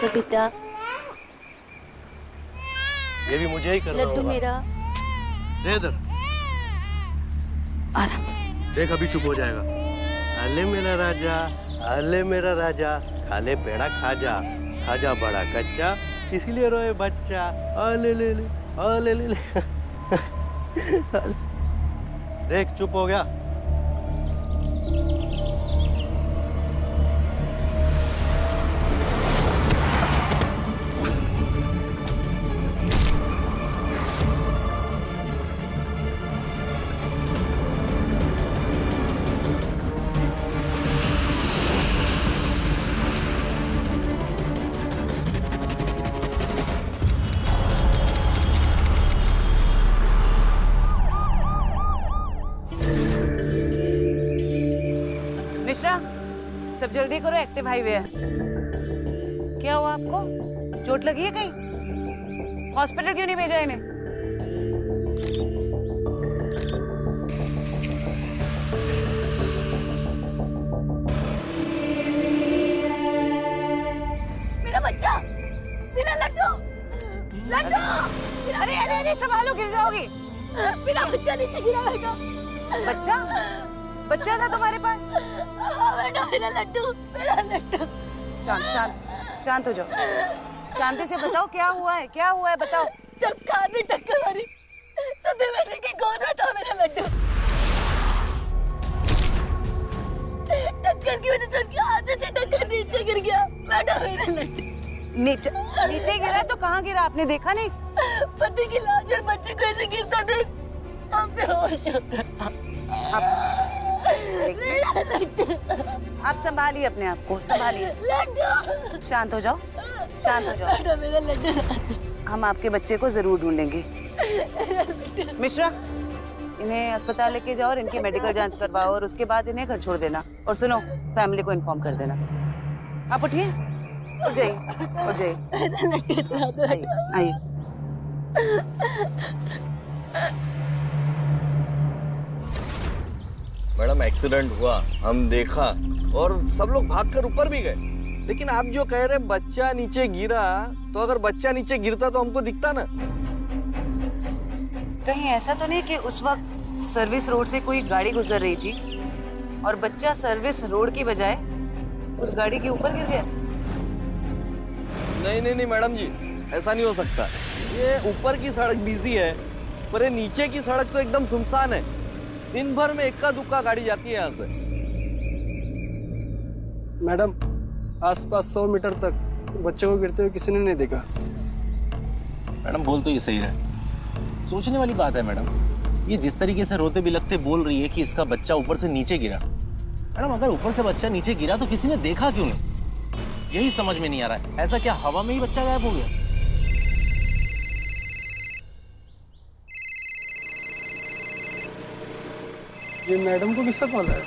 Sir बेटा, ये भी मुझे ही करना होगा। लड्डू मेरा। दे इधर। आराम से। देख अभी चुप हो जाएगा। आले मेरा राजा, आले मेरा राजा, खाले पेड़ा खाजा, खाजा बड़ा कच्चा, इसीलिए रोए बच्चा। आले ले ले, आले ले ले। देख चुप हो गया। मिश्रा, सब जल्दी करो, एक्टिव हाईवे है। क्या हुआ आपको? चोट लगी है कहीं? हॉस्पिटल क्यों नहीं भेजा इन्हें? मेरा बच्चा, मेरा लड्डू, लड्डू। अरे अरे अरे, संभालो, गिर जाओगी। मेरा बच्चा नीचे गिरा बेटा। बच्चा? बच्चा था तुम्हारे पास? हाँ बेटा, मेरा लड्डू, मेरा लड्डू। शांत शांत शांत हो जाओ। शांति से बताओ क्या हुआ है, क्या हुआ है बताओ। जब कार में टक्कर मारी तो देवेंद्र की गोद में था मेरा लड्डू। टक्कर की वजह से उसके हाथ से टक्कर नीचे गिर गया बेटा, मेरा लड्डू। नीचे नीचे गिरा तो कहाँ गिरा, आपने देखा नहीं? पति की लाश और बच्चे को ऐसे गिरता देख अब बेहोश हो गया। आप संभालिए अपने आप को, संभालिए। लड्डू, शांत हो जाओ, शांत हो जाओ। बेटा मेरा लड्डू। हम आपके बच्चे को जरूर ढूंढेंगे। मिश्रा, इन्हें अस्पताल लेके जाओ और इनकी मेडिकल जांच करवाओ और उसके बाद इन्हें घर छोड़ देना। और सुनो, फैमिली को इन्फॉर्म कर देना। आप उठिए, उठ जाइए, उठ जाइए। आइए, आइए। मैडम एक्सीडेंट हुआ, हम देखा और सब लोग भागकर ऊपर भी गए, लेकिन आप जो कह रहे बच्चा नीचे गिरा, तो अगर बच्चा नीचे गिरता तो हमको दिखता ना। कहीं ऐसा तो नहीं कि उस वक्त सर्विस रोड से कोई गाड़ी गुजर रही थी और बच्चा सर्विस रोड की बजाय उस गाड़ी के ऊपर गिर गया? नहीं नहीं नहीं मैडम जी, ऐसा नहीं हो सकता। ये ऊपर की सड़क बिजी है, पर ये नीचे की सड़क तो एकदम सुनसान है। दिन भर में इक्का दुक्का गाड़ी जाती है यहाँ से। मैडम, आसपास 100 मीटर तक बच्चे को गिरते हुए किसी ने नहीं देखा। मैडम बोल तो ये सही है, सोचने वाली बात है मैडम। ये जिस तरीके से रोते बिलखते बोल रही है कि इसका बच्चा ऊपर से नीचे गिरा, मैडम अगर ऊपर से बच्चा नीचे गिरा तो किसी ने देखा क्यों नहीं? यही समझ में नहीं आ रहा है। ऐसा क्या हवा में ही बच्चा गायब हो गया? ये मैडम को किसका कॉल है?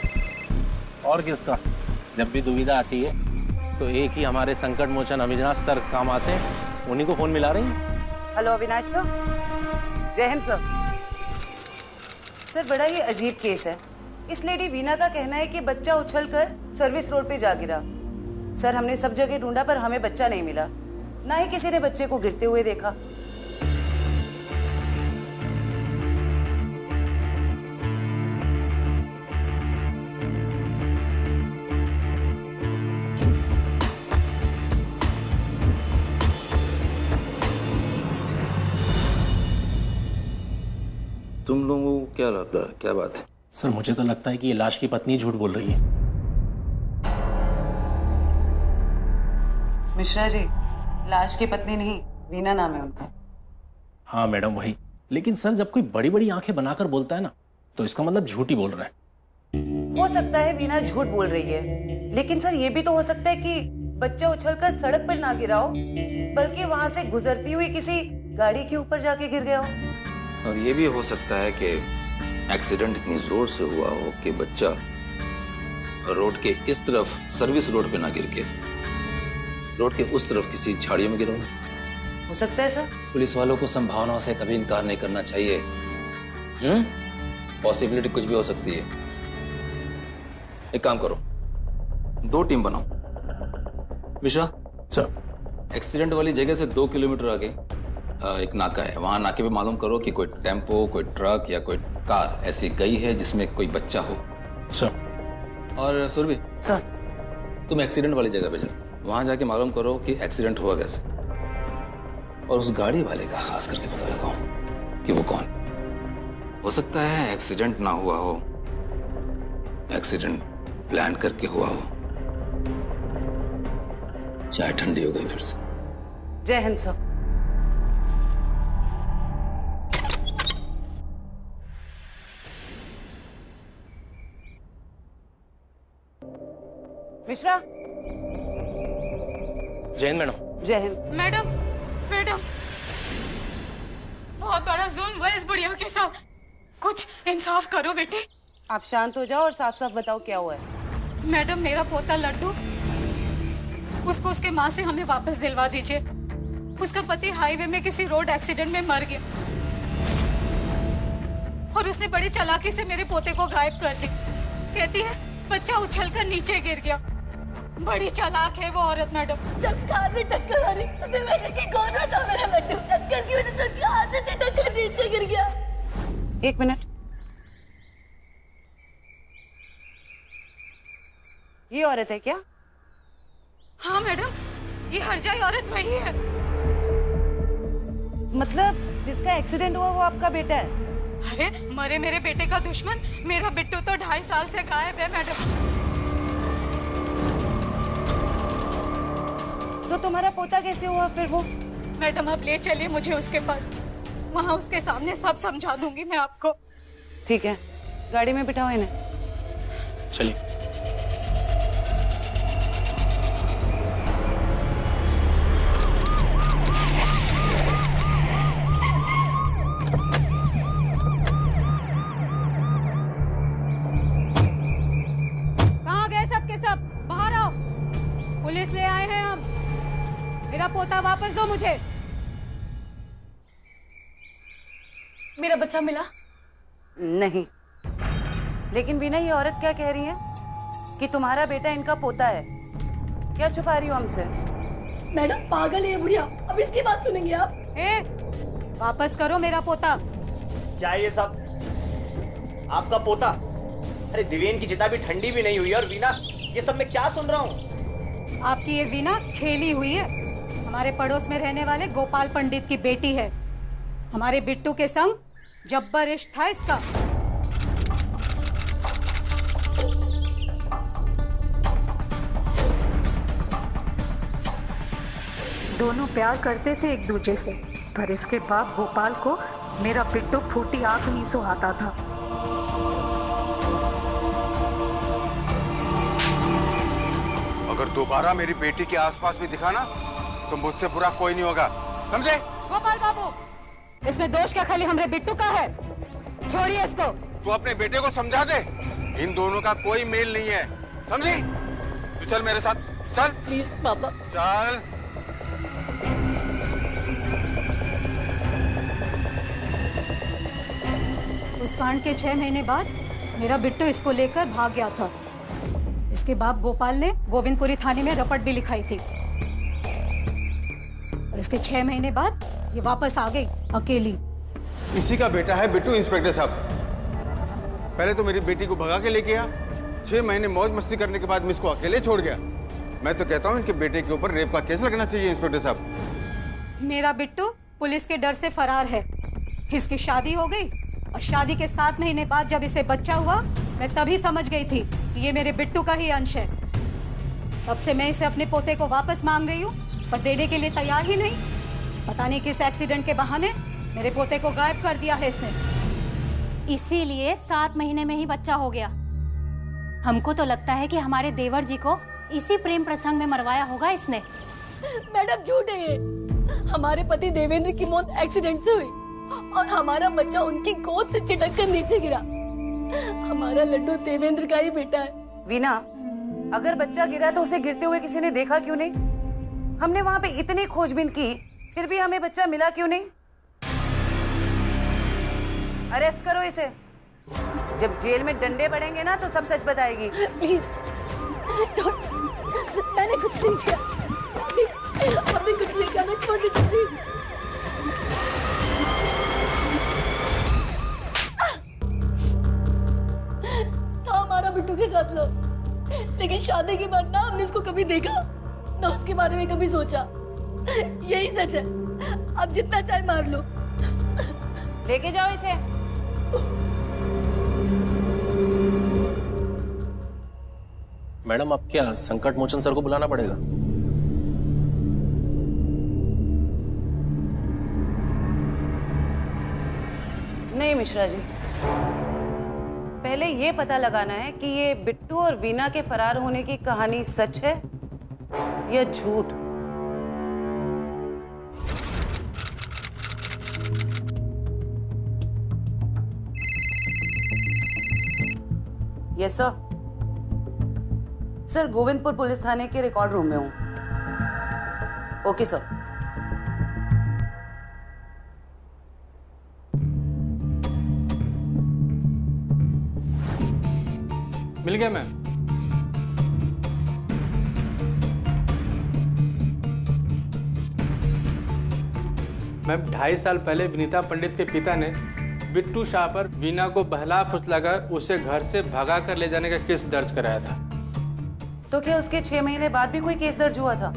और किसका? जब भी दुविधा आती है तो एक ही हमारे संकट मोचन अविनाश सर काम आते हैं, उन्हीं को फोन मिला रही है। हेलो अविनाश सर, जय हिंद सर। सर, बड़ा ही अजीब केस है। इस लेडी वीना का कहना है कि बच्चा उछलकर सर्विस रोड पे जा गिरा। सर, हमने सब जगह ढूंढा पर हमें बच्चा नहीं मिला, ना ही किसी ने बच्चे को गिरते हुए देखा। तुम लोगों को क्या लगता है, क्या बात है? सर मुझे तो लगता है कि ये लाश की पत्नी झूठ बोल रही है। मिश्रा जी, लाश की पत्नी नहीं, वीना नाम है उनका। हाँ मैडम वही, लेकिन सर जब कोई बड़ी बड़ी आंखें बनाकर बोलता है ना, तो इसका मतलब झूठ ही बोल रहा है। हो सकता है वीना झूठ बोल रही है, लेकिन सर ये भी तो हो सकता है कि बच्चा उछलकर सड़क पर ना गिरा हो, बल्कि वहां से गुजरती हुई किसी गाड़ी के ऊपर जाके गिर गया हो। और ये भी हो सकता है कि एक्सीडेंट इतनी जोर से हुआ हो कि बच्चा रोड के इस तरफ सर्विस रोड पे ना गिर के रोड के उस तरफ किसी झाड़ियों में गिरा हो सकता है सर। पुलिस वालों को संभावनाओं से कभी इनकार नहीं करना चाहिए। पॉसिबिलिटी कुछ भी हो सकती है। एक काम करो, 2 टीम बनाओ। मिश्रा सर, एक्सीडेंट वाली जगह से 2 किलोमीटर आगे एक नाका है। वहां नाके पे मालूम करो कि कोई टेम्पो, कोई ट्रक या कोई कार ऐसी गई है जिसमें कोई बच्चा हो। सर। और सुरभि, सर। तुम एक्सीडेंट वाली जगह पे जाओ, वहां जाके मालूम करो कि एक्सीडेंट हुआ कैसे, और उस गाड़ी वाले का खास करके पता लगाओ कि वो कौन। हो सकता है एक्सीडेंट ना हुआ हो, एक्सीडेंट प्लान करके हुआ हो। चाय ठंडी हो गई फिर से। जय हिंद सर। मिश्रा। जय हिंद मैडम। जय हिंद। मैडम, मैडम, बहुत बड़ा जुल्म हुआ इस बुढ़िया के साथ। कुछ इंसाफ करो बेटे। आप शांत हो जाओ और साफ साफ बताओ क्या हुआ है। मैडम, मेरा पोता लड्डू, उसको उसके माँ से हमें वापस दिलवा दीजिए। उसका पति हाईवे में किसी रोड एक्सीडेंट में मर गया और उसने बड़ी चालाकी से मेरे पोते को गायब कर दी। कहती है बच्चा उछलकर नीचे गिर गया। बड़ी चालाक है वो औरत मैडम। जब कार में टक्कर मारी तो मैंने कि कौन था मेरा लड्डू, टक्कर की वजह से उसके हाथ से छिटक कर नीचे गिर गया। 1 मिनट। ये औरत है क्या? हाँ मैडम, ये हरजाई औरत वही है। मतलब जिसका एक्सीडेंट हुआ वो आपका बेटा है? अरे मरे मेरे बेटे का दुश्मन मेरा बिट्टू तो 2.5 साल से गायब है मैडम। तो तुम्हारा पोता कैसे हुआ फिर वो? मैडम अब ले चलिए मुझे उसके पास, वहाँ उसके सामने सब समझा दूंगी मैं आपको। ठीक है, गाड़ी में बिठाओ इन्हें। चलिए। कहाँ गए सब के सब? बाहर आओ, पुलिस ले आए हैं हम। मेरा पोता वापस दो मुझे। मेरा बच्चा मिला? नहीं, लेकिन बीना ये औरत क्या कह रही है कि तुम्हारा बेटा इनका पोता है। क्या छुपा रही हो हमसे? मैडम पागल है ये बुढ़िया, अब इसकी बात सुनेंगे आप? वापस करो मेरा पोता। क्या ये सब आपका पोता? अरे दिवेन की चिता भी ठंडी भी नहीं हुई और वीना, ये सब मैं क्या सुन रहा हूँ? आपकी ये वीना खेली हुई है। हमारे पड़ोस में रहने वाले गोपाल पंडित की बेटी है। हमारे बिट्टू के संग जब्बर इश्क था इसका। दोनों प्यार करते थे एक दूसरे से, पर इसके बाप गोपाल को मेरा बिट्टू फूटी आंख नहीं सुहाता था। अगर दोबारा मेरी बेटी के आसपास भी दिखा ना तो मुझसे बुरा कोई नहीं होगा, समझे? गोपाल बाबू, इसमें दोष क्या खाली हमरे बिट्टू का है? छोड़िए इसको। तू अपने बेटे को समझा दे, इन दोनों का कोई मेल नहीं है, समझी? तू चल मेरे साथ, चल। प्लीज पापा। चल। उस कांड के 6 महीने बाद मेरा बिट्टू इसको लेकर भाग गया था। इसके बाप गोपाल ने गोविंदपुरी थाने में रपट भी लिखाई थी और इसके 6 महीने बाद ये वापस आ गई अकेली। इसी का बेटा है बिट्टू इंस्पेक्टर साहब। पहले तो मेरी बेटी को भगा के लेके आया, 6 महीने मौज मस्ती करने के बाद मैं इसको अकेले छोड़ गया। मैं तो कहता हूँ इनके बेटे के ऊपर रेप का केस लगना चाहिए इंस्पेक्टर साहब। मेरा बिट्टू पुलिस के डर से फरार है। इसकी शादी हो गई और शादी के 7 महीने बाद जब इसे बच्चा हुआ, मैं तभी समझ गई थी कि ये मेरे बिट्टू का ही अंश है। तब से मैं इसे अपने पोते को वापस मांग रही हूँ, पर देने के लिए तैयार ही नहीं। पता नहीं किस एक्सीडेंट के बहाने मेरे पोते को गायब कर दिया है इसने। इसीलिए 7 महीने में ही बच्चा हो गया। हमको तो लगता है कि हमारे देवर जी को इसी प्रेम प्रसंग में मरवाया होगा इसने। मैडम झूठ है ये। हमारे पति देवेंद्र की मौत एक्सीडेंट से हुई और हमारा बच्चा उनकी गोद से चिटक कर नीचे गिरा। हमारा लड्डू देवेंद्र का ही बेटा है। वीना, अगर बच्चा गिरा तो उसे गिरते हुए किसी ने देखा क्यों नहीं? हमने वहाँ पे इतनी खोजबीन की, फिर भी हमें बच्चा मिला क्यों नहीं? अरेस्ट करो इसे। जब जेल में डंडे पड़ेंगे ना तो सब सच बताएगी। प्लीज, मैंने कुछ नहीं किया। हमने कुछ नहीं किया, मैं छोटी थी। था हमारा बिट्टू के साथ लो, लेकिन शादी के बाद ना हमने इसको कभी देखा ना उसके बारे में कभी सोचा। यही सच है, अब जितना चाहे मार लो। लेके जाओ इसे। मैडम, अब क्या संकट मोचन सर को बुलाना पड़ेगा? नहीं मिश्रा जी, पहले ये पता लगाना है कि ये बिट्टू और वीना के फरार होने की कहानी सच है या झूठ। Yes sir. Sir, Govindpur police थाने के रिकॉर्ड रूम में हूं। Okay sir. मिल गया मैम। मैम, 2.5 साल पहले विनीता पंडित के पिता ने बिट्टू शाह पर वीना को बहला फुसलाकर उसे घर से भगा कर ले जाने का केस दर्ज कराया था। तो क्या उसके 6 महीने बाद भी कोई केस दर्ज हुआ था?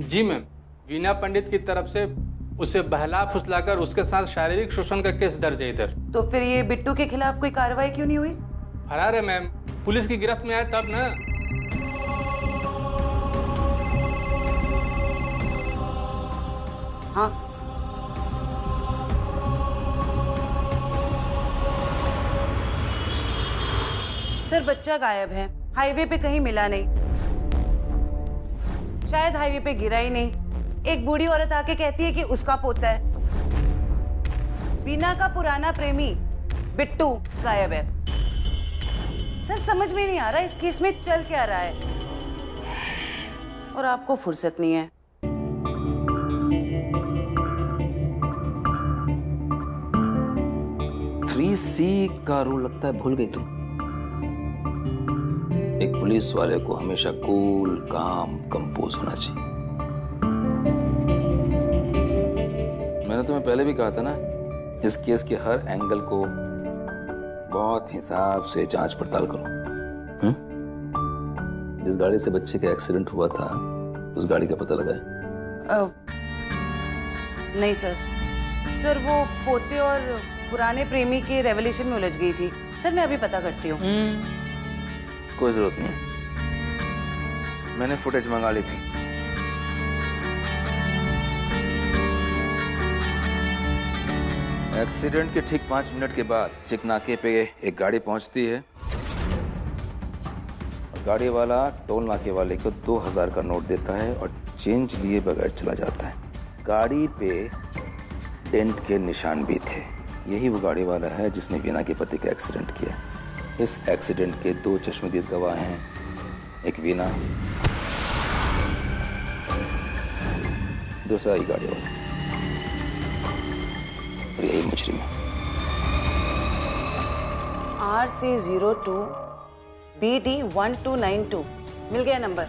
जी मैम, वीना पंडित की तरफ से उसे बहला फुसलाकर उसके साथ शारीरिक शोषण का केस दर्ज है इधर। तो फिर ये बिट्टू के खिलाफ कोई कार्रवाई क्यों नहीं हुई? फरार है मैम, पुलिस की गिरफ्त में आया तब ना। हाँ, सर बच्चा गायब है, हाईवे पे कहीं मिला नहीं, शायद हाईवे पे गिरा ही नहीं। एक बूढ़ी औरत आके कहती है कि उसका पोता है। वीना का पुराना प्रेमी बिट्टू गायब है। सर समझ में नहीं आ रहा इस केस में चल क्या रहा है, और आपको फुर्सत नहीं है। थ्री सी का रूल लगता है भूल गई तुम। एक पुलिस वाले को हमेशा कूल, काम, कंपोज होना चाहिए। मैंने तुम्हें पहले भी कहा था ना, इस केस के हर एंगल को बहुत हिसाब से जांच पड़ताल करो। जिस गाड़ी से बच्चे का एक्सीडेंट हुआ था, उस गाड़ी का पता लगा है? नहीं सर। सर वो पोते और पुराने प्रेमी के रेवलेशन में उलझ गई थी। सर मैं अभी पता करती हूँ। कोई जरूरत नहीं, मैंने फुटेज मंगा ली थी। एक्सीडेंट के ठीक 5 मिनट के बाद चिकनाके पे एक गाड़ी पहुंचती है। गाड़ी वाला टोल नाके वाले को 2000 का नोट देता है और चेंज लिए बगैर चला जाता है। गाड़ी पे डेंट के निशान भी थे। यही वो गाड़ी वाला है जिसने वीना के पति का एक्सीडेंट किया। इस एक्सीडेंट के 2 चश्मदीद गवाह हैं, एक वीना, दूसरा ही गाड़ी वाला, और यही मछली में। RC02 BD1292 मिल गया नंबर।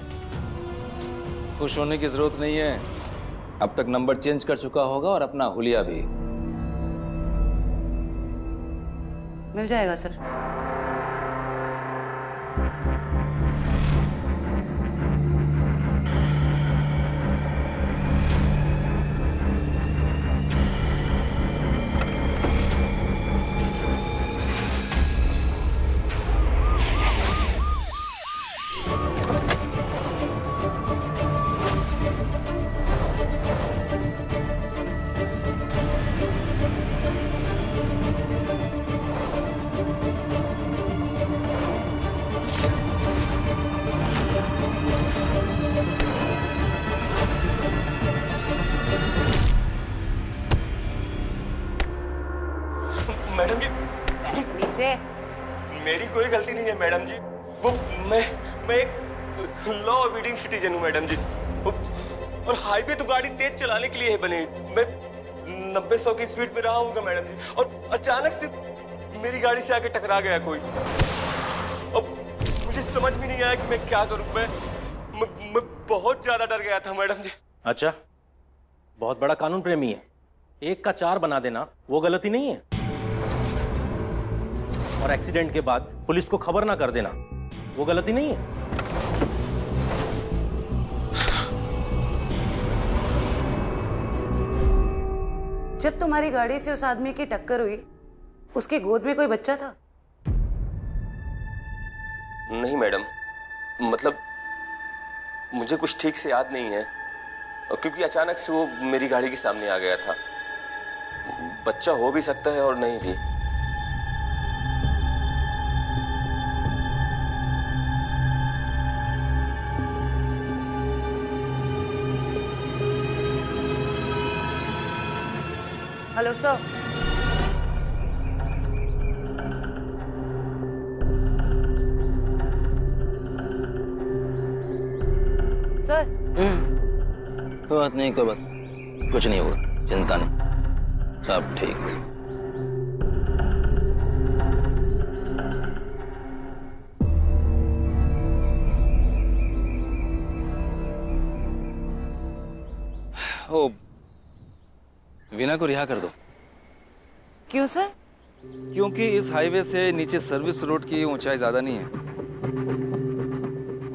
खुश होने की जरूरत नहीं है, अब तक नंबर चेंज कर चुका होगा और अपना हुलिया भी। मिल जाएगा सर। मैडम जी, नीचे। मेरी कोई गलती नहीं है मैडम जी। वो मैं एक लॉ अबीडिंग सिटीजन हूँ मैडम जी। और हाईवे तो गाड़ी तेज चलाने के लिए है बने। मैं 90-100 की स्पीड में रहा हूँ मैडम जी, और अचानक से मेरी गाड़ी से आके टकरा गया कोई। अब मुझे समझ में नहीं आया कि मैं क्या करूँ। मैं बहुत ज्यादा डर गया था मैडम जी। अच्छा, बहुत बड़ा कानून प्रेमी है। 1 का 4 बना देना वो गलती नहीं है। और एक्सीडेंट के बाद पुलिस को खबर ना कर देना वो गलती नहीं है। जब तुम्हारी गाड़ी से उस आदमी की टक्कर हुई, उसकी गोद में कोई बच्चा था? नहीं मैडम, मतलब मुझे कुछ ठीक से याद नहीं है, और क्योंकि अचानक से वो मेरी गाड़ी के सामने आ गया था। बच्चा हो भी सकता है और नहीं भी। Hello sir. सर। कोई बात नहीं, कोई बात, कुछ नहीं होगा, चिंता नहीं, सब ठीक। ओ, वीना को रिहा कर दो। क्यों सर? क्योंकि इस हाईवे से नीचे सर्विस रोड की ऊंचाई ज्यादा नहीं है।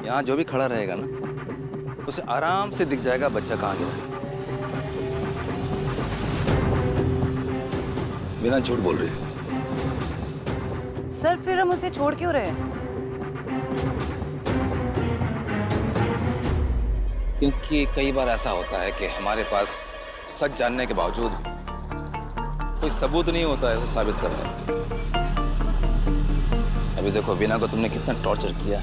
यहाँ जो भी खड़ा रहेगा ना, उसे आराम से दिख जाएगा बच्चा कहाँ गिरा है। वीना झूठ बोल रही है। सर फिर हम उसे छोड़ क्यों रहे हैं? क्योंकि कई बार ऐसा होता है कि हमारे पास सच जानने के बावजूद कोई सबूत नहीं होता है उसे साबित करने। अभी देखो, वीना को तुमने कितना टॉर्चर किया,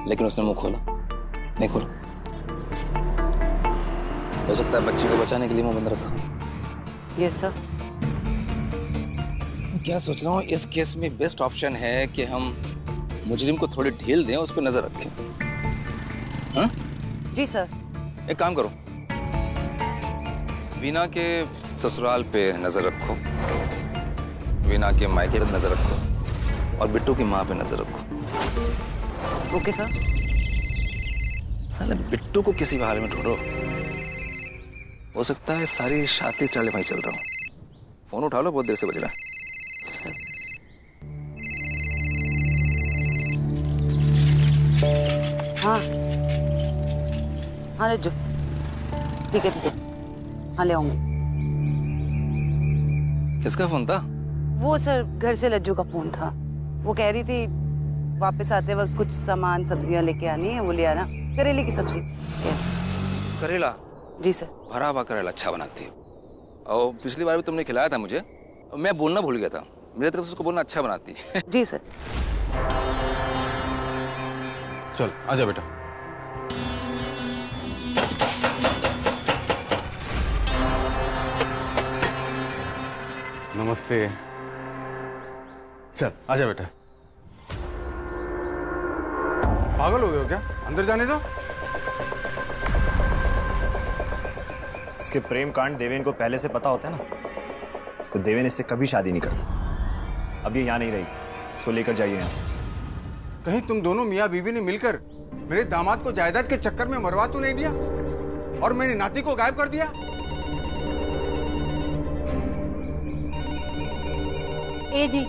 लेकिन उसने मुंह खोला नहीं खोला। हो सकता है बच्ची को बचाने के लिए मुंह बंद रखा। Yes sir. क्या सोच रहा हूँ, इस केस में बेस्ट ऑप्शन है कि हम मुजरिम को थोड़ी ढील दें, उस पर नजर रखें। हाँ? जी सर। एक काम करो, वीना के ससुराल पे नजर रखो, वीना के मायके पे नजर रखो, और बिट्टू की माँ पे नजर रखो। Okay sir. साले बिट्टू को किसी भी हाल में ढूंढो। हो सकता है सारी शादी चाले भाई चल रहा हूँ। फोन उठा लो, बहुत देर से बज रहा है। हाँ हाँ, ले जो। ठीक है ठीक है, हाँ ले आऊंगी। किसका फोन था? वो सर घर से लज्जू का फोन था। वो कह रही थी वापस आते वक्त कुछ सामान सब्जियां लेके आनी है, वो ले आना। करेले की सब्जी। करेला? जी सर। भरा हुआ करेला अच्छा बनाती है, और पिछली बार भी तुमने खिलाया था मुझे, मैं बोलना भूल गया था। मेरी तरफ से उसको बोलना अच्छा बनाती है। जी सर। चल आजा बेटा। नमस्ते। चल आजा बेटा। पागल हो गए हो क्या? अंदर जाने दो। इसके प्रेम कांड देवेन को पहले से पता होता है ना, तो देवेन इससे कभी शादी नहीं करता। अब ये यहाँ नहीं रही, इसको लेकर जाइए यहाँ से। कहीं तुम दोनों मियाँ बीवी ने मिलकर मेरे दामाद को जायदाद के चक्कर में मरवा तो नहीं दिया और मेरी नाती को गायब कर दिया? ए जी,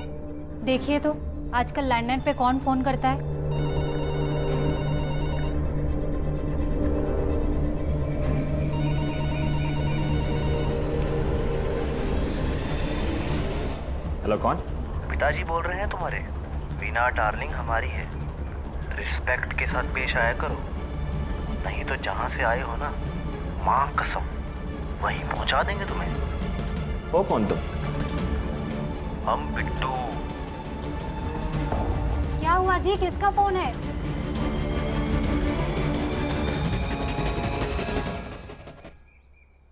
देखिए तो आजकल लैंडलाइन पे कौन फोन करता है? हेलो, कौन? पिताजी बोल रहे हैं तुम्हारे। वीना डार्लिंग हमारी है, रिस्पेक्ट के साथ पेश आया करो, नहीं तो जहां से आए हो ना, मां कसम वहीं पहुंचा देंगे तुम्हें। वो कौन तुम? हम बिट्टू। क्या हुआ जी, किसका फोन है?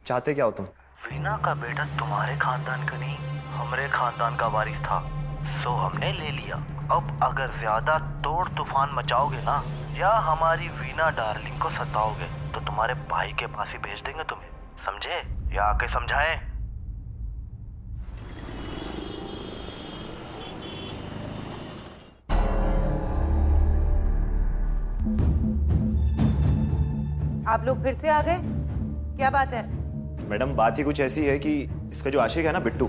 चाहते क्या हो तुम? वीना का बेटा तुम्हारे खानदान का नहीं, हमारे खानदान का वारिस था, सो हमने ले लिया। अब अगर ज्यादा तोड़ तूफान मचाओगे ना, या हमारी वीना डार्लिंग को सताओगे, तो तुम्हारे भाई के पास ही भेज देंगे तुम्हें, समझे? या आके समझाएं? आप लोग फिर से आ गए, क्या बात है? मैडम बात ही कुछ ऐसी है कि इसका जो आशिक है ना बिट्टू,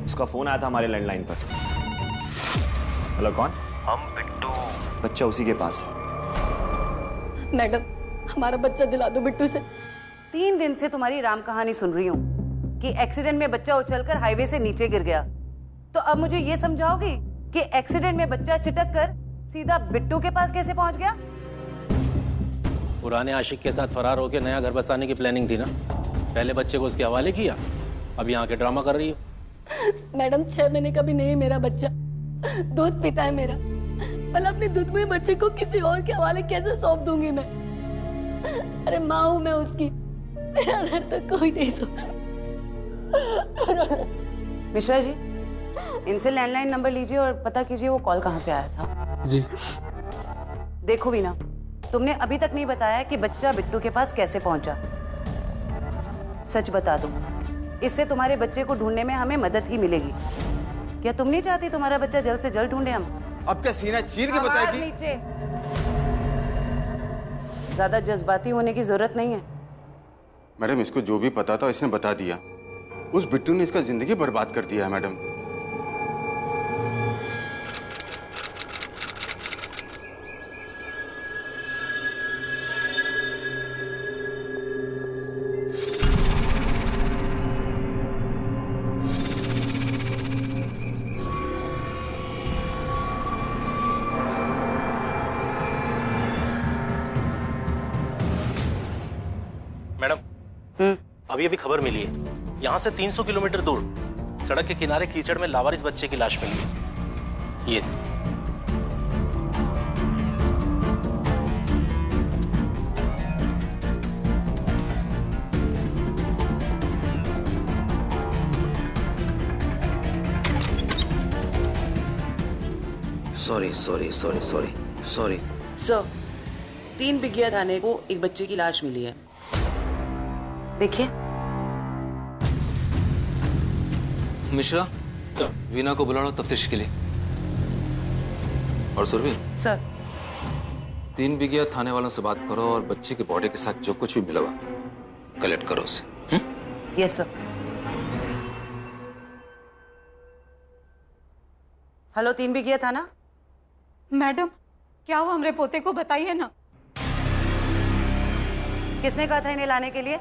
उसका फोन आया था हमारे लैंडलाइन पर। हेलो कौन? हम बिट्टू। बच्चा उसी के पास है। मैडम हमारा बच्चा दिला दो बिट्टू से। 3 दिन से तुम्हारी राम कहानी सुन रही हूँ कि एक्सीडेंट में बच्चा उछलकर हाईवे से नीचे गिर गया, तो अब मुझे ये समझाओगी कि एक्सीडेंट में बच्चा चिटक कर सीधा बिट्टू के पास कैसे पहुंच गया? पुराने आशिक के साथ फरार होकर नया घर बसाने की प्लानिंग थी ना, पहले बच्चे को उसके हवाले किया, अब यहाँ के ड्रामा कर रही हो। मैडम 6 महीने का भी नहीं है मेरा बच्चा, दूध पीता है मेरा। भला अपने दूध में बच्चे को किसी और के हवाले कैसे सौंप दूंगी मैं? अरे माँ हूं मैं उसकी, मेरा दर्द तो कोई नहीं सोचता। मिश्रा जी, इनसे लैंडलाइन नंबर लीजिए और पता कीजिए वो कॉल कहाँ से आया था। जी। देखो वीना, तुमने अभी तक नहीं बताया कि बच्चा बिट्टू के पास कैसे पहुंचा। सच बता दो, इससे तुम्हारे बच्चे को ढूंढने में हमें मदद ही मिलेगी। क्या तुम नहीं चाहती तुम्हारा बच्चा जल्द से जल्द ढूंढे हम? अब क्या सीना चीर के बताएगी? नीचे। ज्यादा जज्बाती होने की जरूरत नहीं है। मैडम इसको जो भी पता था इसने बता दिया। उस बिट्टू ने इसका जिंदगी बर्बाद कर दिया है मैडम। मैडम अभी खबर मिली है, यहाँ से 300 किलोमीटर दूर सड़क के किनारे कीचड़ में लावारिस बच्चे की लाश मिली है। ये sorry sorry sorry sorry sorry sir, 3 बिगिया थाने को एक बच्चे की लाश मिली है। देखिए। मिश्रा, वीना को बुला लो तफ्तीश के लिए। और सुरभि सर, 3 बिगिया थाने वालों से बात करो और बच्चे के बॉडी के साथ जो कुछ भी मिला हुआ कलेक्ट करो उसे। Yes sir. हेलो 3 बिगिया थाना। मैडम क्या हुआ हमरे पोते को बताइए ना। किसने कहा था इन्हें लाने के लिए?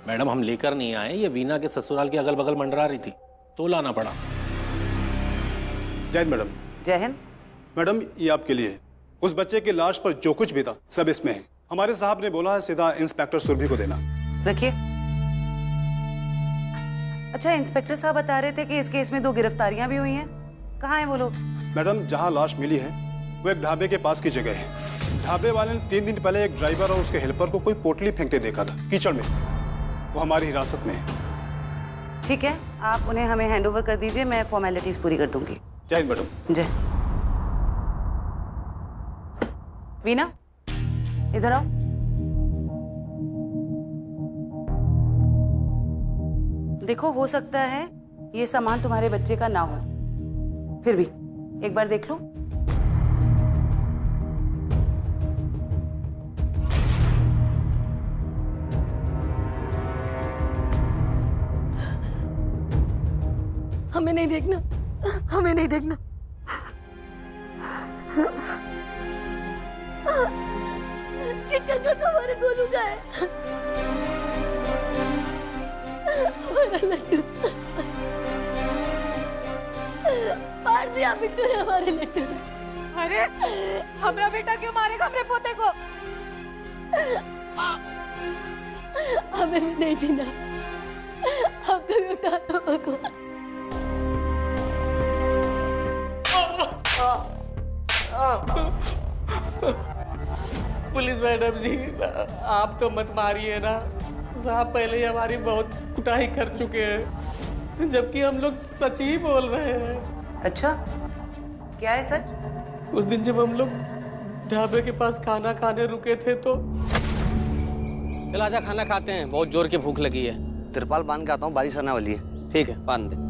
मैडम हम लेकर नहीं आए, ये वीना के ससुराल के अगल बगल मंडरा रही थी तो लाना पड़ा। जय हिंद मैडम। जय हिंद। मैडम ये आपके लिए, उस बच्चे की लाश पर जो कुछ भी था सब इसमें है। हमारे साहब ने बोला है सीधा इंस्पेक्टर सुरभि को देना। रखिए। अच्छा, इंस्पेक्टर साहब बता रहे थे कि इस केस में 2 गिरफ्तारियां भी हुई हैं। कहाँ हैं वो लोग? मैडम जहाँ लाश मिली है वो एक ढाबे के पास की जगह है। ढाबे वाले ने 3 दिन पहले एक ड्राइवर और उसके हेल्पर को कोई पोटली फेंकते देखा था कीचड़ में। वो हमारी हिरासत में है। ठीक है, आप उन्हें हमें हैंडओवर कर दीजिए, मैं फॉर्मेलिटीज पूरी कर दूंगी। जय हिंद मैडम। जय। वीना इधर आओ। देखो, हो सकता है ये सामान तुम्हारे बच्चे का ना हो, फिर भी एक बार देख लो। हमें नहीं देखना, हमें नहीं देखना। ये कंगा तो हमारे गोलू का है, हमारा लड्डू। मार दिया बिट्टू ने हमारे लड्डू। अरे हमारा बेटा क्यों मारेगा हमरे पोते को? हमें भी नहीं जीना, हमको भी उठा दो भगवान। पुलिस मैडम जी, आप तो मत मारिए ना। साहब पहले ही हमारी बहुत कुटाई कर चुके हैं, जबकि हम लोग सच ही बोल रहे हैं। अच्छा, क्या है सच? उस दिन जब हम लोग ढाबे के पास खाना खाने रुके थे तो चल आजा, खाना खाते हैं, बहुत जोर की भूख लगी है। तिरपाल बांध के आता हूँ, बारिश आने वाली है। ठीक है, बांध दे।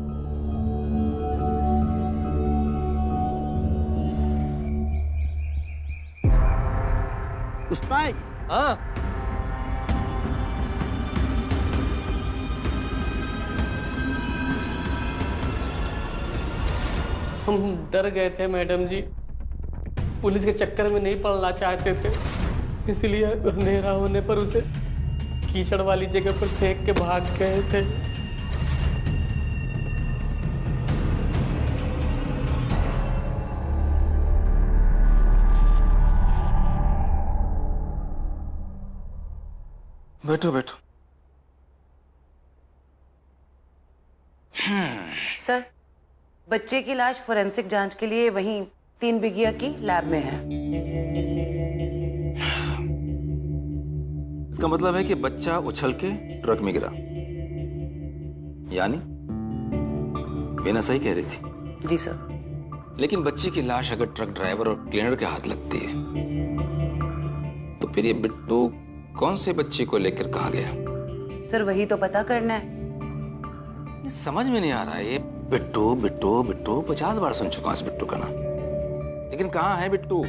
उस्ताद, हाँ हम डर गए थे मैडम जी, पुलिस के चक्कर में नहीं पड़ना चाहते थे, इसलिए अंधेरा होने पर उसे कीचड़ वाली जगह पर फेंक के भाग गए थे। बैठो बैठो। सर, बच्चे की लाश फोरेंसिक जांच के लिए वहीं 3 बिगिया की लैब में है। इसका मतलब है कि बच्चा उछल के ट्रक में गिरा, यानी वीना सही कह रही थी। जी सर। लेकिन बच्चे की लाश अगर ट्रक ड्राइवर और क्लीनर के हाथ लगती है तो फिर ये बिट्टू कौन से बच्चे को लेकर कहाँ गया? सर वही तो पता करना है। ये समझ में नहीं आ रहा है। ये बिट्टू बिट्टू बिट्टू 50 बार सुन चुका हूं इस बिट्टू का नाम, लेकिन कहाँ है बिट्टू?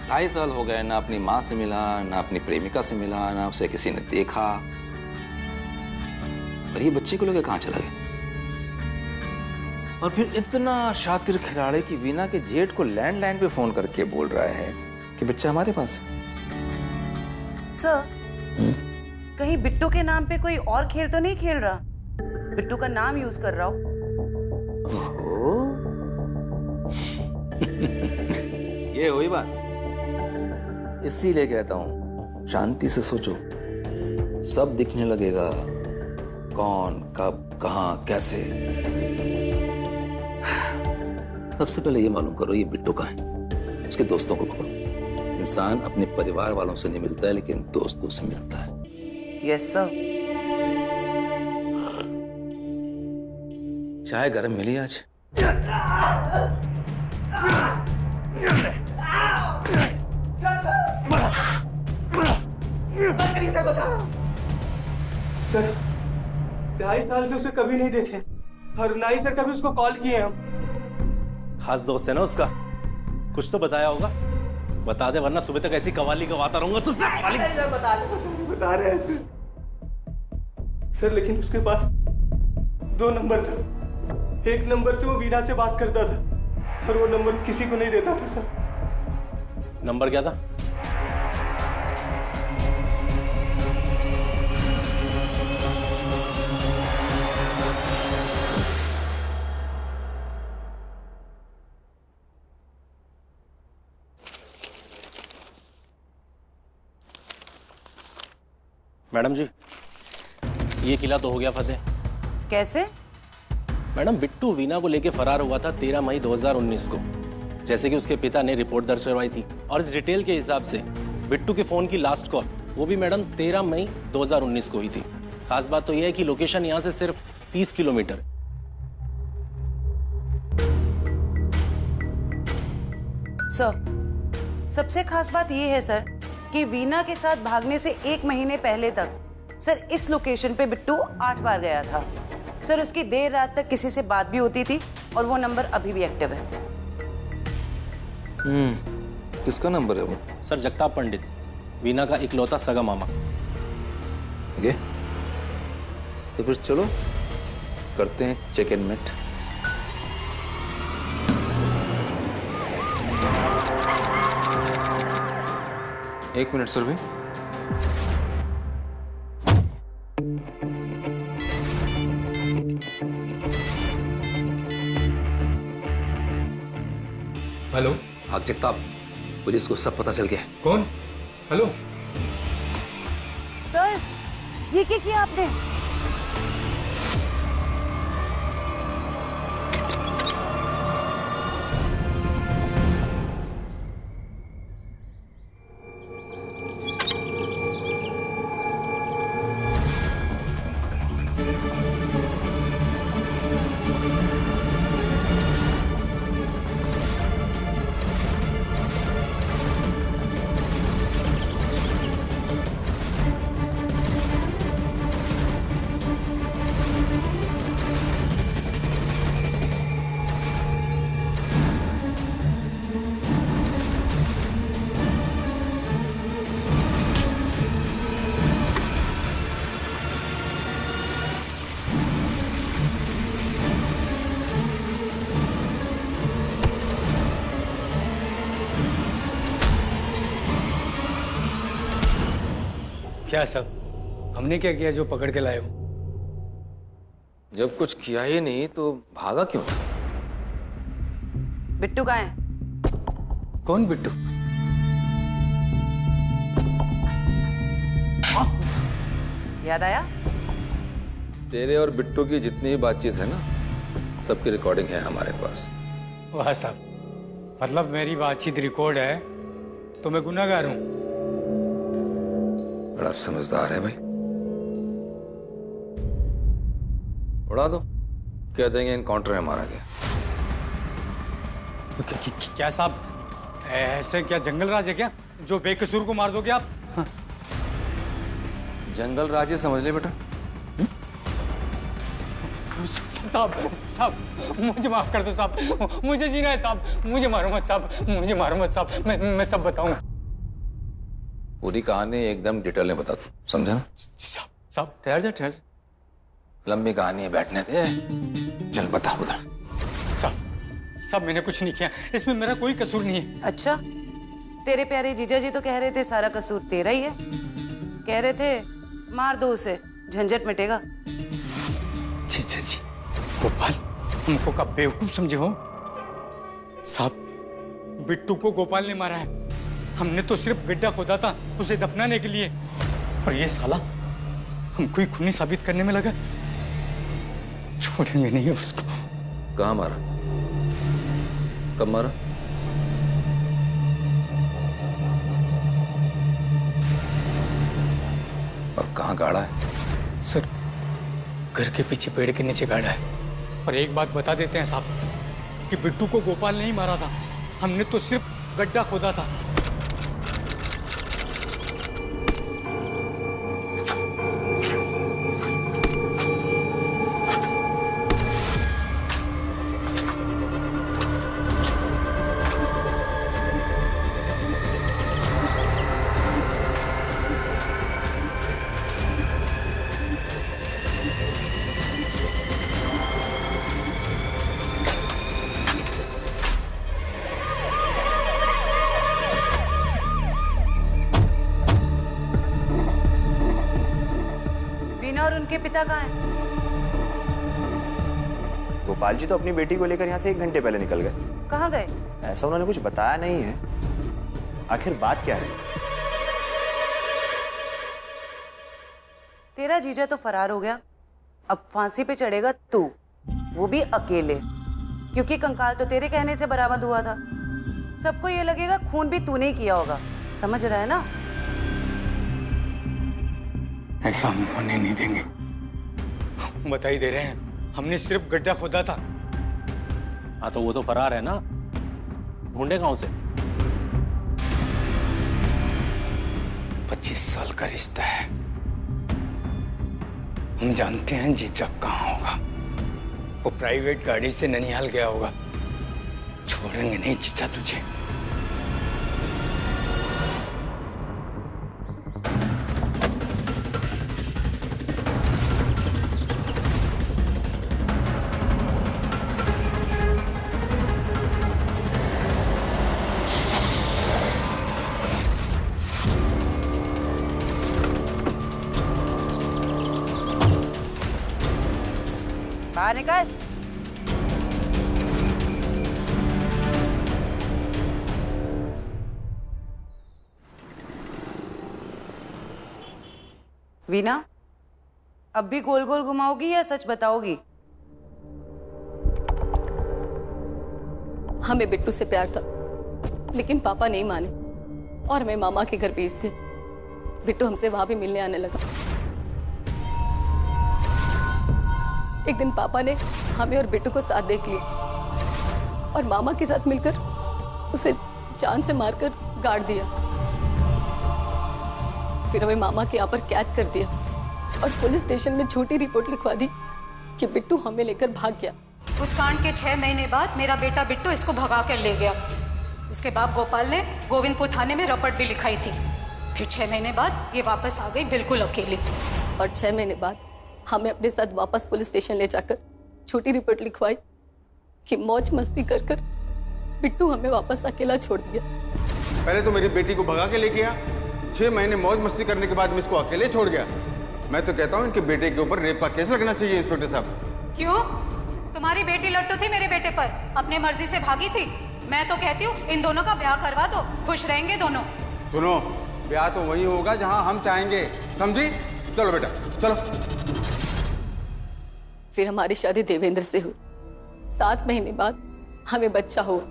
2.5 साल हो गए, ना अपनी माँ से मिला, ना अपनी प्रेमिका से मिला, ना उसे किसी ने देखा। और ये बच्चे को लेकर कहाँ चला गया? और फिर इतना शातिर खिलाड़ी कि वीना के जेठ को लैंडलाइन पे फोन करके बोल रहा है कि बच्चा हमारे पास है। सर, कहीं बिट्टू के नाम पे कोई और खेल तो नहीं खेल रहा? बिट्टू का नाम यूज कर रहा हो? ये हुई बात। इसीलिए कहता हूं शांति से सोचो, सब दिखने लगेगा, कौन कब कहां कैसे। सबसे पहले ये मालूम करो ये बिट्टू कहां है, उसके दोस्तों को पकड़ो। इंसान अपने परिवार वालों से नहीं मिलता है, लेकिन दोस्तों से मिलता है। Yes sir. चाय गरम मिली आज? सर, 2.5 साल से उसे कभी नहीं देखे और ना ही सर कभी उसको कॉल किए हम। खास दोस्त है ना उसका, कुछ तो बताया होगा। बता दे वरना सुबह तक ऐसी कवाली गवाता रहूंगा तुझसे। बता रहे हैं सर, लेकिन उसके पास 2 नंबर था। एक नंबर से वो वीना से बात करता था और वो नंबर किसी को नहीं देता था सर। नंबर क्या था? मैडम जी, ये किला तो हो गया फतेह। कैसे? मैडम, बिट्टू वीना को लेके फरार हुआ था 13 मई 2019 को, जैसे कि उसके पिता ने रिपोर्ट दर्ज करवाई थी। और इस डिटेल के हिसाब से बिट्टू के फोन की लास्ट कॉल वो भी मैडम 13 मई 2019 को हुई थी। खास बात तो यह है कि लोकेशन यहां से सिर्फ 30 किलोमीटर। सर, सबसे खास बात यह है सर कि वीना के साथ भागने से 1 महीने पहले तक सर इस लोकेशन पे बिट्टू 8 बार गया था। सर, उसकी देर रात तक किसी से बात भी होती थी और वो नंबर अभी भी एक्टिव है। किसका नंबर है वो? सर, जगताप पंडित, वीना का इकलौता सगा मामा। ये तो फिर चलो करते हैं चेक इन मेट। एक मिनट सर भी। हेलो। हाँ जगताप, पुलिस को सब पता चल गया। कौन? हेलो सर, ये क्या किया आपने? क्या सब हमने क्या किया जो पकड़ के लाए हो? जब कुछ किया ही नहीं तो भागा क्यों? बिट्टू कहाँ है? कौन बिट्टू? याद आया? तेरे और बिट्टू की जितनी भी बातचीत है ना, सबकी रिकॉर्डिंग है हमारे पास। वाह साहब, मतलब मेरी बातचीत रिकॉर्ड है तो मैं गुनाहगार हूं? बड़ा समझदार है भाई। उड़ा दो, कह देंगे एनकाउंटर में मारा गया। क्या साहब, ऐसे क्या जंगल राज है क्या जो बेकसूर को मार दोगे आप? जंगल राज ही समझ ले बेटा। साहब मुझे माफ कर दो साहब, मुझे जीना है साहब, मुझे मारो मत साहब, मुझे मारो मत साहब, मैं सब बताऊंगा। पूरी कहानी एकदम डिटेल में बता दो, समझा ना? साहब ठहर जा। लंबी कहानी है, बैठने दे। चल बता। साहब मैंने कुछ नहीं किया, इसमें मेरा कोई कसूर नहीं है। अच्छा, तेरे प्यारे जीजा जी तो कह रहे थे सारा कसूर तेरा ही है। कह रहे थे मार दो उसे, झंझट मिटेगा। जीजा जी, गोपाल हमको कब बेवकूफ समझे हो? साहब बिट्टू को गोपाल ने मारा है, हमने तो सिर्फ गड्ढा खोदा था उसे दफनाने के लिए, और ये साला हमको ही खूनी साबित करने में लगा। छोड़ेंगे नहीं उसको। कहाँ मारा? कब मारा? और कहाँ गाड़ा है? सर घर के पीछे पेड़ के नीचे गाड़ा है। पर एक बात बता देते हैं साहब कि बिट्टू को गोपाल नहीं मारा था, हमने तो सिर्फ गड्ढा खोदा था। और उनके पिता कहाँ हैं? गोपाल जी तो अपनी बेटी को लेकर यहाँ से 1 घंटे पहले निकल गए। कहाँ गए? ऐसा उन्होंने कुछ बताया नहीं है। आखिर बात क्या है? तेरा जीजा तो फरार हो गया, अब फांसी पे चढ़ेगा तू, वो भी अकेले, क्योंकि कंकाल तो तेरे कहने से बरामद हुआ था। सबको ये लगेगा खून भी तूने ही किया होगा, समझ रहा है ना? ऐसा हम होने नहीं देंगे, बता ही दे रहे हैं, हमने सिर्फ गड्ढा खोदा था। हाँ तो वो तो फरार है ना, ढूंढे कहाँ उसे? 25 साल का रिश्ता है, हम जानते हैं जीजा कहाँ होगा। वो प्राइवेट गाड़ी से ननिहाल गया होगा। छोड़ेंगे नहीं जीजा तुझे। बाहर निकल। वीना, अब भी गोल गोल घुमाओगी या सच बताओगी? हमें बिट्टू से प्यार था, लेकिन पापा नहीं माने और हमें मामा के घर भेज दिए। बिट्टू हमसे वहां भी मिलने आने लगा। एक दिन पापा ने हमें और बिट्टू को साथ देख लिया और मामा के साथ मिलकर उसे जान से मारकर गाड़ दिया। फिर हमें मामा के यहाँ पर कैद कर दिया और पुलिस स्टेशन में झूठी रिपोर्ट लिखवा दी कि बिट्टू हमें लेकर भाग गया। उस कांड के 6 महीने बाद मेरा बेटा बिट्टू इसको भगा कर ले गया। इसके बाद गोपाल ने गोविंदपुर थाने में रपट भी लिखाई थी। फिर 6 महीने बाद ये वापस आ गई बिल्कुल अकेली। और 6 महीने बाद हमें अपने साथ वापस पुलिस स्टेशन ले जाकर छोटी रिपोर्ट लिखवाई कि मौज मस्ती कर कर बिट्टू हमें वापस अकेला छोड़ दिया। पहले तो मेरी बेटी को भगा के लेके आ, 6 महीने मौज मस्ती करने के बाद मैं इसको अकेले छोड़ गया। मैं तो कहता हूँ इनके बेटे के ऊपर रेप का केस लगना चाहिए इंस्पेक्टर साहब। क्यों? तुम्हारी बेटी लट्टू थी मेरे बेटे पर, अपने मर्जी से भागी थी। मैं तो कहती हूँ इन दोनों का ब्याह करवा दो, खुश रहेंगे दोनों। सुनो, ब्याह तो वही होगा जहाँ हम चाहेंगे, समझी? चलो बेटा चलो। फिर हमारी शादी देवेंद्र से हुई। 7 महीने बाद हमें बच्चा हुआ।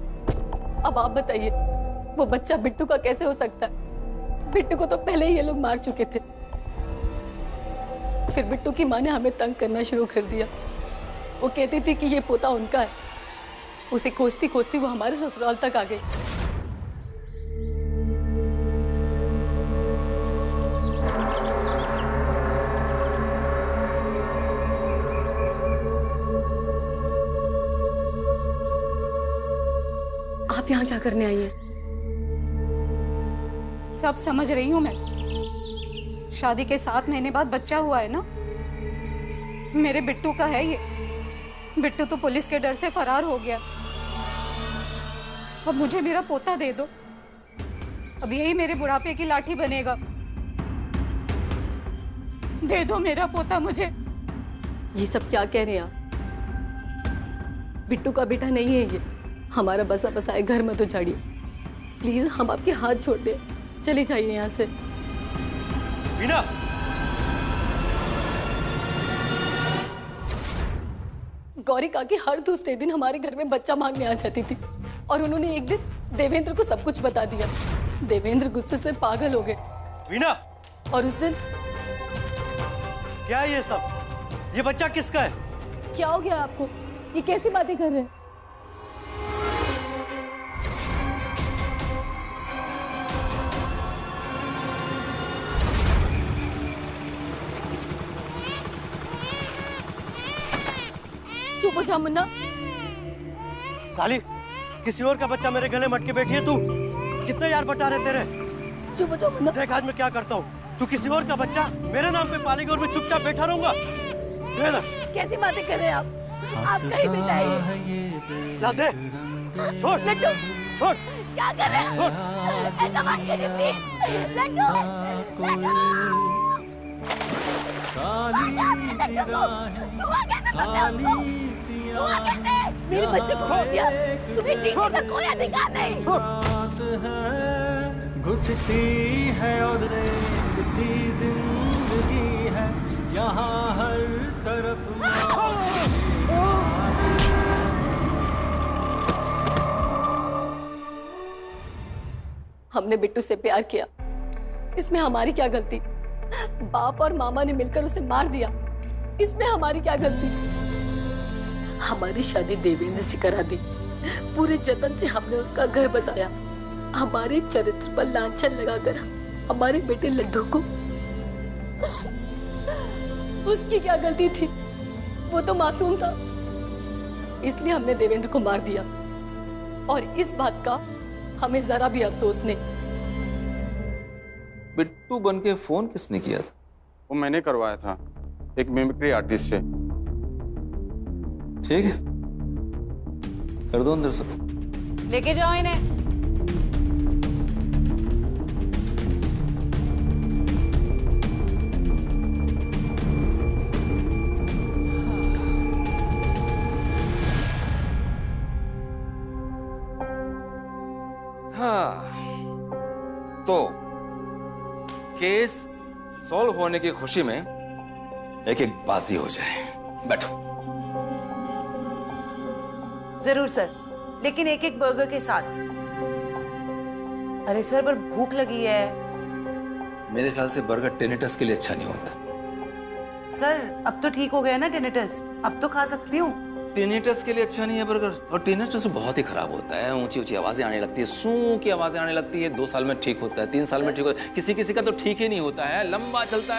अब आप बताइए वो बच्चा बिट्टू का कैसे हो सकता है? बिट्टू को तो पहले ही ये लोग मार चुके थे। फिर बिट्टू की माँ ने हमें तंग करना शुरू कर दिया। वो कहती थी कि ये पोता उनका है। उसे खोजती खोजती वो हमारे ससुराल तक आ गई। आप यहाँ क्या करने आई हैं? सब समझ रही हूँ मैं। शादी के 7 महीने बाद बच्चा हुआ है ना, मेरे बिट्टू का है ये। बिट्टू तो पुलिस के डर से फरार हो गया। अब मुझे मेरा पोता दे दो। अब यही मेरे बुढ़ापे की लाठी बनेगा। दे दो मेरा पोता मुझे। ये सब क्या कह रहे हैं आप? बिट्टू का बेटा नहीं है ये। हमारा बसा बसाए घर मत उजाड़िए प्लीज। हम आपके हाथ छोड़ दे, चली जाइए यहाँ से। वीना, गौरी काकी हर दूसरे दिन हमारे घर में बच्चा मांगने आ जाती थी और उन्होंने एक दिन देवेंद्र को सब कुछ बता दिया। देवेंद्र गुस्से से पागल हो गए। वीना, और उस दिन क्या है ये सब? ये बच्चा किसका है? क्या हो गया आपको? ये कैसी बातें कर रहे हैं? चुप हो जा मुन्ना। साली, किसी और का बच्चा मेरे गले मटके बैठी है तू। कितने यार बता रहे तेरे। चुप हो जा मुन्ना। देख आज मैं क्या करता हूँ। तू किसी और का बच्चा मेरे नाम पे पालेगी और मैं चुपचाप बैठा रहूंगा। कैसी बातें कर रहे हैं आप? आपका ही बेटा है। ला दे। छोड़ लड्डू, छोड़। क्या कर रहे हैं? ऐसा मत करिए प्लीज। लड्डू, लड्डू। मेरे बच्चे को खो दिया। तुम्हें जीने का कोई अधिकार नहीं। घुटती है और रेंगती जिंदगी है यहाँ हर तरफ। हमने बिट्टू से प्यार किया, इसमें हमारी क्या गलती? बाप और मामा ने मिलकर उसे मार दिया, इसमें हमारी क्या गलती? हमारी शादी देवेंद्र से करा दी। पूरे जतन से हमने उसका घर बसाया। हमारे चरित्र पर लांछन लगाकर हमारे बेटे लड्डू को। उसकी क्या गलती थी? वो तो मासूम था, इसलिए हमने देवेंद्र को मार दिया। और इस बात का हमें जरा भी अफसोस नहीं। बिट्टू बन के फोन किसने किया था? वो मैंने करवाया था, एक मिमिक्री आर्टिस्ट से। ठीक है, कर दो अंदर सब। लेके जाओ इन्हें। हाँ, तो केस सॉल्व होने की खुशी में एक एक बाजी हो जाए। बैठो। जरूर सर, लेकिन एक एक बर्गर के साथ। अरे सर, पर भूख लगी है। मेरे ख्याल से बर्गर टेनिटस के लिए अच्छा नहीं होता। सर, अब तो ठीक हो गया ना टेनिटस, अब तो खा सकती हूँ। टेनिटस के लिए अच्छा नहीं है बर्गर, और टेनिटस बहुत ही खराब होता है। ऊंची ऊंची आवाजें आने लगती है, सू की आवाजें आने लगती है। 2 साल में ठीक होता है, 3 साल में ठीक होता है, किसी किसी का तो ठीक ही नहीं होता है, लंबा चलता है।